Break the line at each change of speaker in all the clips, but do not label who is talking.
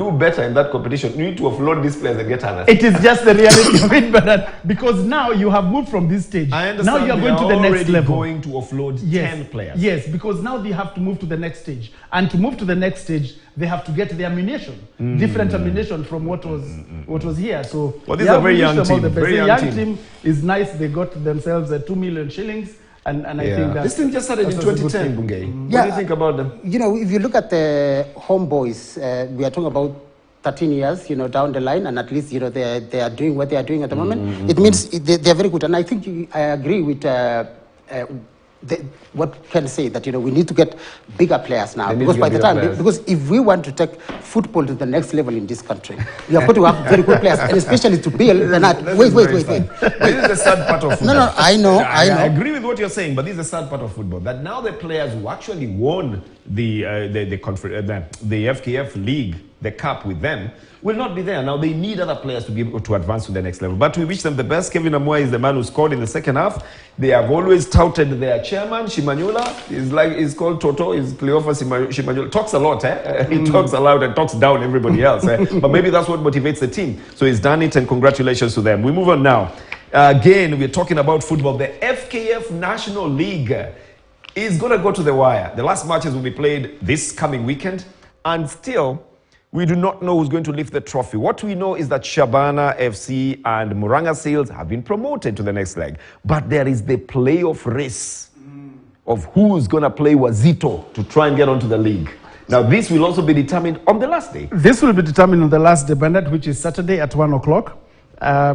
do better in that competition, you need to offload these players and get others.
It is just the reality of it, but because now you have moved from this stage.
I understand.
Now you are going to the next level.
Going to offload 10 players.
Yes, because now they have to move to the next stage, and to move to the next stage, they have to get the ammunition, different ammunition from what was here. So,
well, this is a very young team.
The young team is nice. They got themselves 2 million shillings. And I think that
this thing just started in 2010, Bungei. What do you think about them?
You know, if you look at the homeboys, we are talking about 13 years, down the line, and at least, they are doing what they are doing at the moment. It means they are very good. And I think I agree with what Ken say, that, we need to get bigger players now. Because by the time, because if we want to take football to the next level in this country, we are going to have very good players, and especially to build. Wait.
This is the sad part of football.
No, I know.
I agree with what you're saying, but this is the sad part of football, that now the players who actually won the FKF League, the cup with them, will not be there. Now they need other players to be able to advance to the next level. But we wish them the best. Kevin Amoy is the man who scored in the second half. They have always touted their chairman, Shimanyula. He's called Toto. He's Cleophas Shimanyula. Talks a lot, He talks a lot and talks down everybody else, But maybe that's what motivates the team. So he's done it, and congratulations to them. We move on now. Again, we're talking about football. The FKF National League is going to go to the wire. The last matches will be played this coming weekend, and still, we do not know who's going to lift the trophy. What we know is that Shabana FC and Muranga Seals have been promoted to the next leg. But there is the playoff race of who's going to play Wazito to try and get onto the league. Now, this will also be determined on the last day.
This will be determined on the last day, Bernard, which is Saturday at 1 o'clock,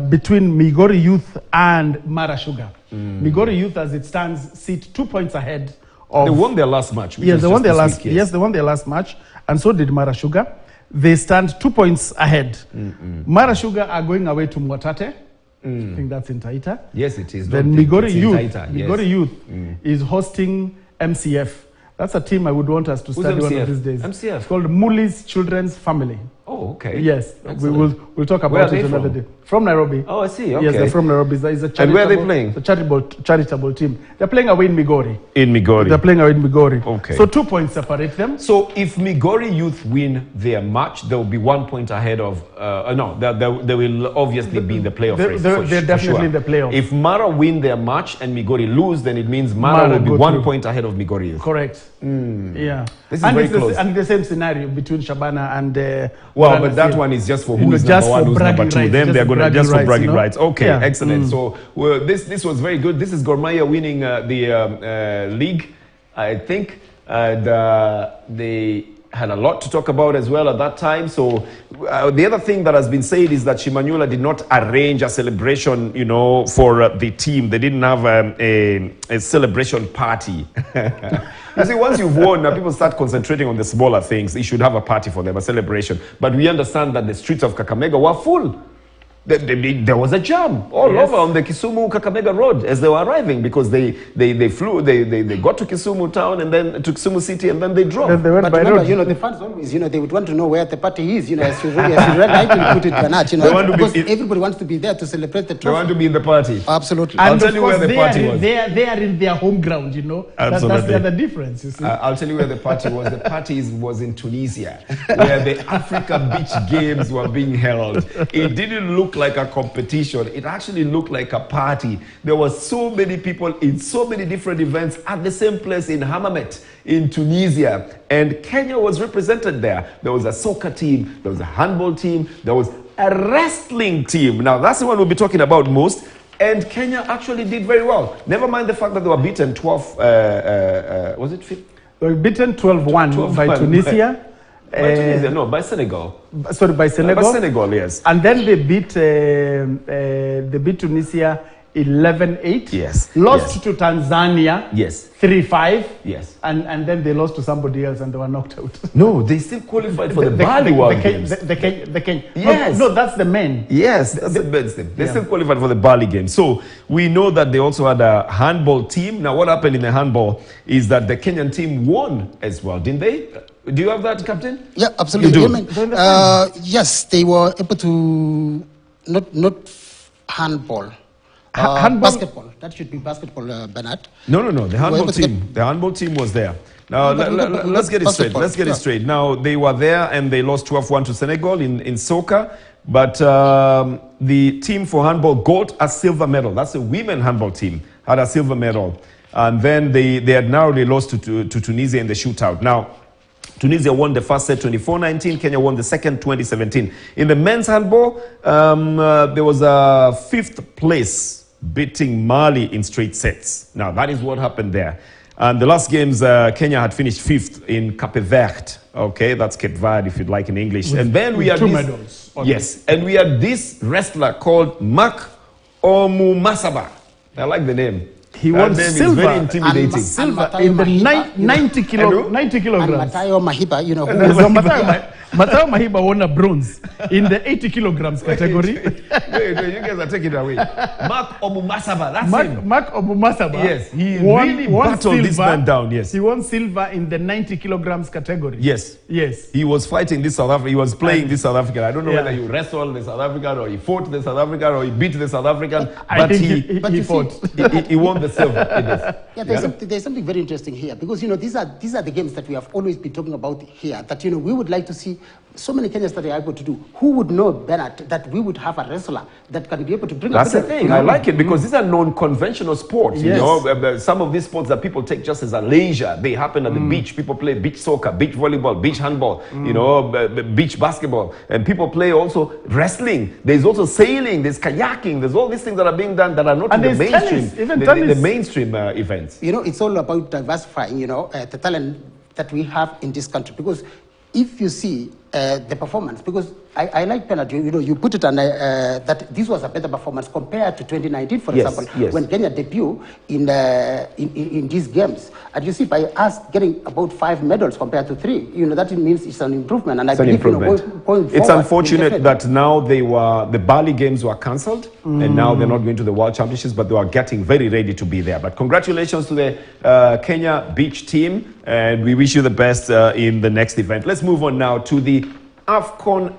between Migori Youth and Mara Sugar. Migori Youth, as it stands, sit 2 points ahead of...
They won their last match.
Yes, they won their last. Yes, they won their last match, and so did Mara Sugar. They stand 2 points ahead. Mara Sugar are going away to Mwatate. I think that's in Taita.
Yes, it is.
Then Migori Youth is hosting MCF. That's a team I would want us to study one of these days.
MCF?
It's called Muli's Children's Family.
Oh, okay.
Yes, we'll talk about it another day. From Nairobi.
Oh, I see. Okay.
Yes, they're from Nairobi. It's a charitable,
and where are they playing?
The charitable team. They're playing away in Migori.
In Migori.
They're playing away in Migori.
Okay.
So 2 points separate them.
So if Migori Youth win their match, they will be 1 point ahead of... they will obviously be in the playoff race.
They're definitely in the playoff.
If Mara win their match and Migori lose, then it means Mara will be 1 point ahead of Migori Youth.
Correct. Yeah.
This is very close.
And the same scenario between Shabana and...
well, but that one is just for who is number one, who's number two. Then they're going to just for bragging rights. Okay, excellent. So this was very good. This is Gor Mahia winning the league, I think. They had a lot to talk about as well at that time. So the other thing that has been said is that Shimanyula did not arrange a celebration, for the team. They didn't have a celebration party. You see, once you've won, now people start concentrating on the smaller things. You should have a party for them, a celebration. But we understand that the streets of Kakamega were full. There was a jam all over on the Kisumu-Kakamega road as they were arriving, because they flew, they got to Kisumu town and then to Kisumu city, and then they drove.
Then they went by
remember,
road.
the fans always, they would want to know where the party is, as you rightly put it, Bernard, because everybody wants to be there to celebrate the trophy.
They want to be in the party.
Absolutely.
And
I'll tell you where the party was.
They are in their home ground, That's the other difference, you see.
I'll tell you where the party was. The party was in Tunisia, where the Africa Beach Games were being held. It didn't look like a competition. It actually looked like a party. There were so many people in so many different events at the same place in Hammamet in Tunisia, and Kenya was represented there. There was a soccer team, there was a handball team, there was a wrestling team. Now that's the one we'll be talking about most, and Kenya actually did very well. Never mind the fact that they were beaten 12, was it 5?
They were beaten 12-1 by Tunisia.
By Tunisia, no, by Senegal.
Sorry, by Senegal.
By Senegal, yes.
And then they beat Tunisia 11-8.
Yes.
Lost to Tanzania.
Yes.
3-5.
Yes.
And then they lost to somebody else and they were knocked out.
No, they still qualified for the Bali World Games.
The Kenya.
Yes.
No, that's the men.
Yes, that's the men's team. They still qualified for the Bali Games. So we know that they also had a handball team. Now, what happened in the handball is that the Kenyan team won as well, didn't they? Do you have that, Captain?
Yeah, absolutely.
You do?
Yes, they were able to not handball.
Handball?
Basketball. That should be basketball, Bernard.
No. The handball team. The handball team was there. Now,
But
let's get it straight.
basketball,
Let's get it
yeah.
straight. Now, they were there and they lost 12-1 to Senegal in soccer. But the team for handball got a silver medal. That's the women handball team, had a silver medal. And then they had narrowly lost to Tunisia in the shootout. Now, Tunisia won the first set 24-19. Kenya won the second 2017. In the men's handball, there was a 5th place beating Mali in straight sets. Now, that is what happened there. And the last games, Kenya had finished 5th in Cape Verde. Okay, that's Cape Verde if you'd like in English. And then we had
2
this,
medals.
yes, and we had this wrestler called Mark Omumasaba. I like the name.
He
That
won
name is
silver.
very intimidating.
And
Silver
Matayo
in the
Mahiba,
90
Hello?
90
And
kilograms.
Matayo Mahiba, you know, who
So Matayo Mahiba won a bronze in the 80 kilograms category.
Wait, you guys are taking it away. Mark Omumasaba, that's him.
Mark Obumasaba
Yes, he really battled this man down, yes.
He won silver in the 90 kilograms category.
Yes.
Yes.
He was fighting this South African. He was playing this South African. I don't know
Yeah.
whether he wrestled the South African or he fought the South African or he beat the South African.
I
But
think
but
he
you see-
fought.
he won the silver in this.
Yeah, there's something very interesting here because you know these are the games that we have always been talking about here. That you know we would like to see so many Kenyans that are able to do. Who would know, Bernard, that we would have a wrestler that can be able to bring.
That's
a
the
bit of,
thing. I like it because these are non-conventional sports. You
Yes.
know, some of these sports that people take just as a leisure. They happen at the beach. People play beach soccer, beach volleyball, beach handball. You know, beach basketball, and people play also wrestling. There's also sailing. There's kayaking. There's all these things that are being done that are not
And
in the
there's
mainstream.
tennis, even
the
tennis.
mainstream events.
You know, it's all about diversifying. You know, the talent that we have in this country because if you see the performance, because I like Bernard, you know, you put it on that this was a better performance compared to 2019, for
Yes,
example,
yes.
when Kenya debuted in these games. And you see, by us getting about 5 medals compared to 3, you know, that means it's an improvement. And I
It's an
believe, you know,
improvement.
going
It's
forward, we'll
unfortunate
definitely-
that now the Bali games were cancelled and now they're not going to the World Championships, but they are getting very ready to be there. But congratulations to the Kenya beach team, and we wish you the best in the next event. Let's move on now to the AFCON